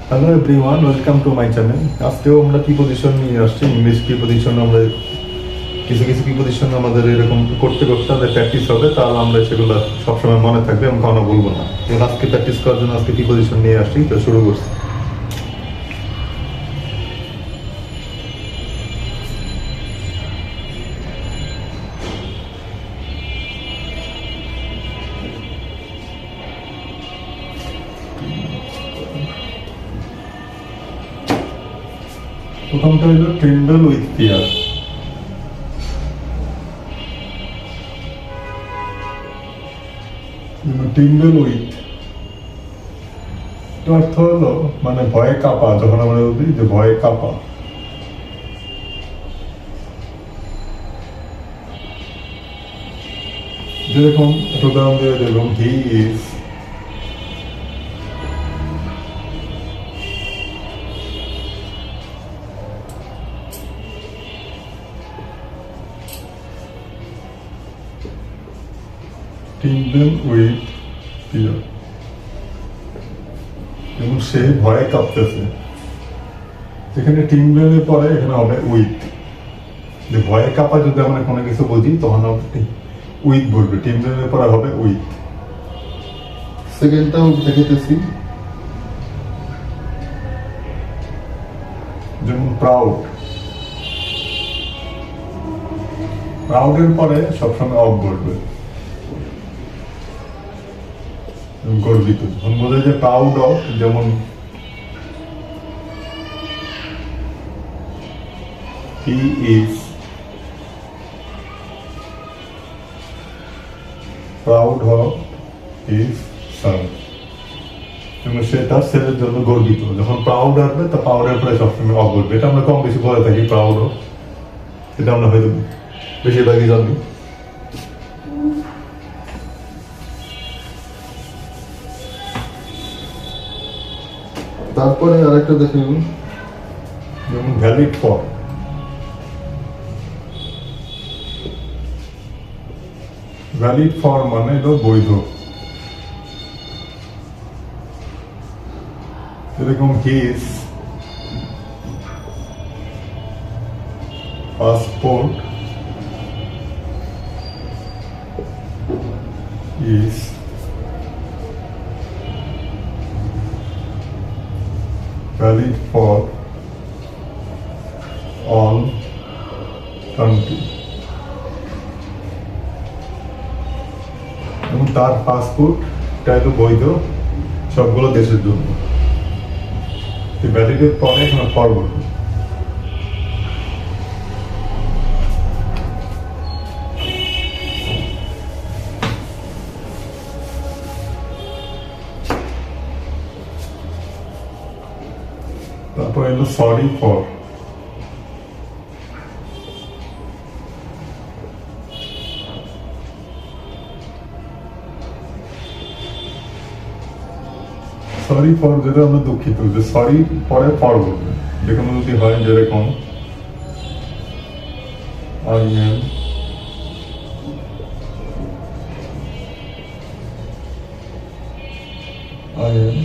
Hello everyone, welcome to my channel. আজকেও আমরা preposition নিয়ে আসছি। ইংলিশ প্রিপোজিশন আমরা কিছু কিছু প্রিপোজিশন আমাদের এরকম করতে করতে আমাদের প্র্যাকটিস হবে, তাহলে আমরা সেগুলো সবসময় মনে থাকবে এবং কখনো বলবো না। এবং আজকে প্র্যাকটিস করার জন্য আজকে প্রিপোজিশন নিয়ে আসছি, তো শুরু করছি। প্রথমটা হলো ট্রেন্ডল উইথ ফিয়ার। ট্রেন্ডল উইথ অর্থ হলো মানে ভয়ে কাঁপা। যখন আমরা বলি যে ভয়ে কাঁপা, যেরকম একটা উদাহরণ দিয়ে যেরকম he is tremble with fear, এবং সে ভয়ে কাঁপতেছে। যেখানে ট্রিমবেলের পরে এখানে হবে উইথ। যে ভয়ে কাঁপা যদি আমরা কোনো কিছু বুঝি তখন হবে উইথ বলবে, ট্রিমবেলের পরে হবে উইথ। সেকেন্ডটাও দেখিতেছি, যেমন প্রাউড। প্রাউডের পরে সবসময় অফ বলবে, গর্বিত। যখন বোঝা যায় প্রাউড অফ, যেমন he is proud of his son, এবং সে তার ছেলের জন্য গর্বিত। যখন প্রাউড আসবে তা প্রাউডের পরে সবসময় অফ বলবে। এটা আমরা কম বেশি বলে থাকি, প্রাউড অফ। এটা আমরা হয়তো বেশিরভাগই জানি। তারপরে আরেকটা দেখুন, যেমন ভ্যালিড ফর। ভ্যালিড ফর মানে হলো বৈধ। যেরকম his passport is valid for all country, এবং তার পাসপোর্ট তো বৈধ সবগুলো দেশের জন্য। ভ্যালিডের পরে এখানে ফর বলবো। তারপর এলো সরি ফর। সরি ফর যেটা আমরা দুঃখিত, যে সরি পরে ফর বলবে। যেখানে যদি হয় যেরকম I am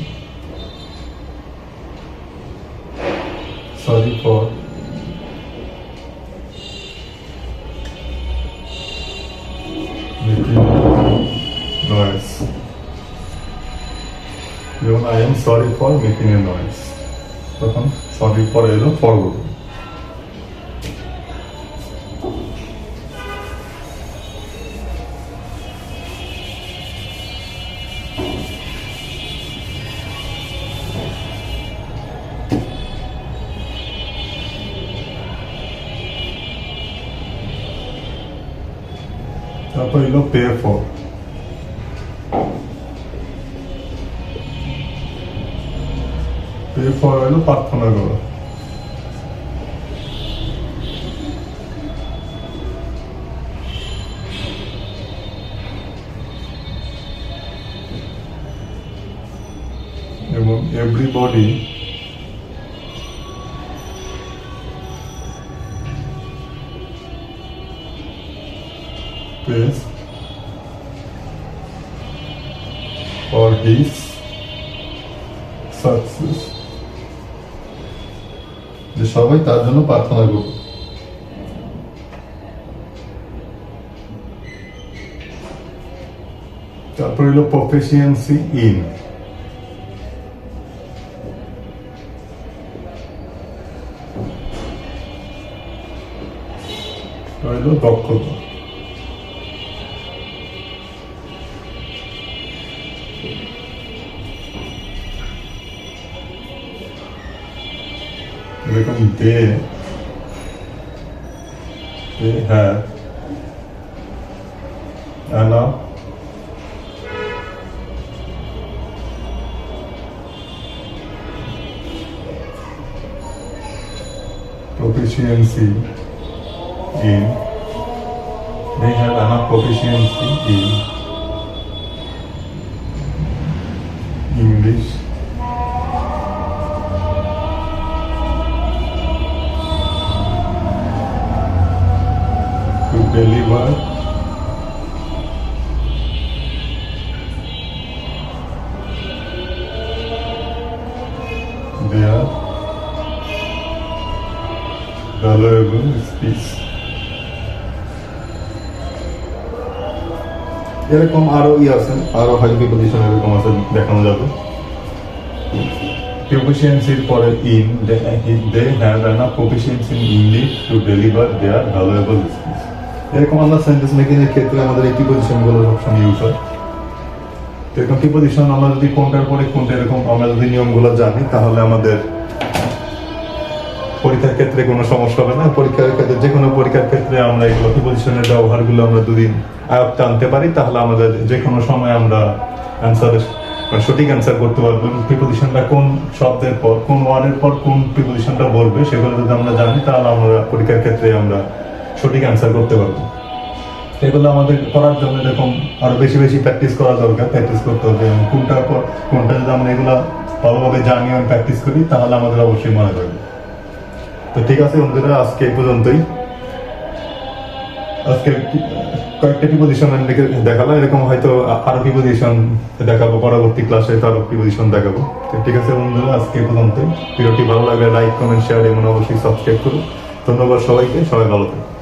sorry for making noise. যেমন I am sorry for making a noise, তখন sorry for এলো for বলবো। তারপর এলো পে ফর। পে ফর হলো প্রার্থনা করা। এবং everybody pays for his success. যে সবাই তার জন্য প্রার্থনা করব। তারপর হলো প্রফিসিয়েন্সি ইন। হলো দক্ষতা। এরকম they have enough proficiency in they have enough proficiency in English to deliver their valuable speech. এরকম আরো আছে, আরো হাই প্রিপোজিশন এরকম আছে, দেখানো যাবে। Proficiency পরে in they have enough proficiency in English to deliver their valuable speech. এরকম আমরা সেন্টেন্স মেকিং এর ক্ষেত্রে আমাদের এই প্রিপোজিশন গুলো সবসময় ইউজ হয়। তো এরকম প্রিপোজিশন আমরা যদি কোনটার পরে কোনটা এরকম আমরা যদি নিয়মগুলো জানি তাহলে আমাদের পরীক্ষার ক্ষেত্রে কোনো সমস্যা হবে না। পরীক্ষার ক্ষেত্রে যে কোনো পরীক্ষার ক্ষেত্রে আমরা এগুলো প্রিপোজিশনের ব্যবহারগুলো আমরা যদি আয়ত্তে আনতে পারি তাহলে আমাদের যে কোনো সময় আমরা অ্যান্সারের সঠিক অ্যান্সার করতে পারবো। প্রিপোজিশনটা কোন শব্দের পর কোন ওয়ার্ডের পর কোন প্রিপোজিশনটা বলবে সেগুলো যদি আমরা জানি তাহলে আমরা পরীক্ষার ক্ষেত্রে আমরা সঠিক অ্যান্সার করতে পারবো। এগুলো আমাদের করার জন্য এরকম আরো বেশি বেশি প্র্যাকটিস করা দরকার, প্র্যাকটিস করতে হবে। কোনটার পর কোনটা যদি আমরা এগুলো ভালোভাবে জানি এবং প্র্যাকটিস করি তাহলে আমাদের অবশ্যই মনে থাকবে। তো ঠিক আছে বন্ধুরা, আজকে এই পর্যন্তই। আজকে কয়েকটা প্রিপোজিশন দেখালাম, এরকম হয়তো আরো প্রিপোজিশন দেখাবো পরবর্তী ক্লাসে, তো আরো প্রিপোজিশন দেখাবো। তো ঠিক আছে বন্ধুরা, আজকে এই পর্যন্তই। ভিডিওটি ভালো লাগলে লাইক কমেন্ট শেয়ার এবং অবশ্যই সাবস্ক্রাইব করুন। ধন্যবাদ সবাইকে, সবাই ভালো থাকুন।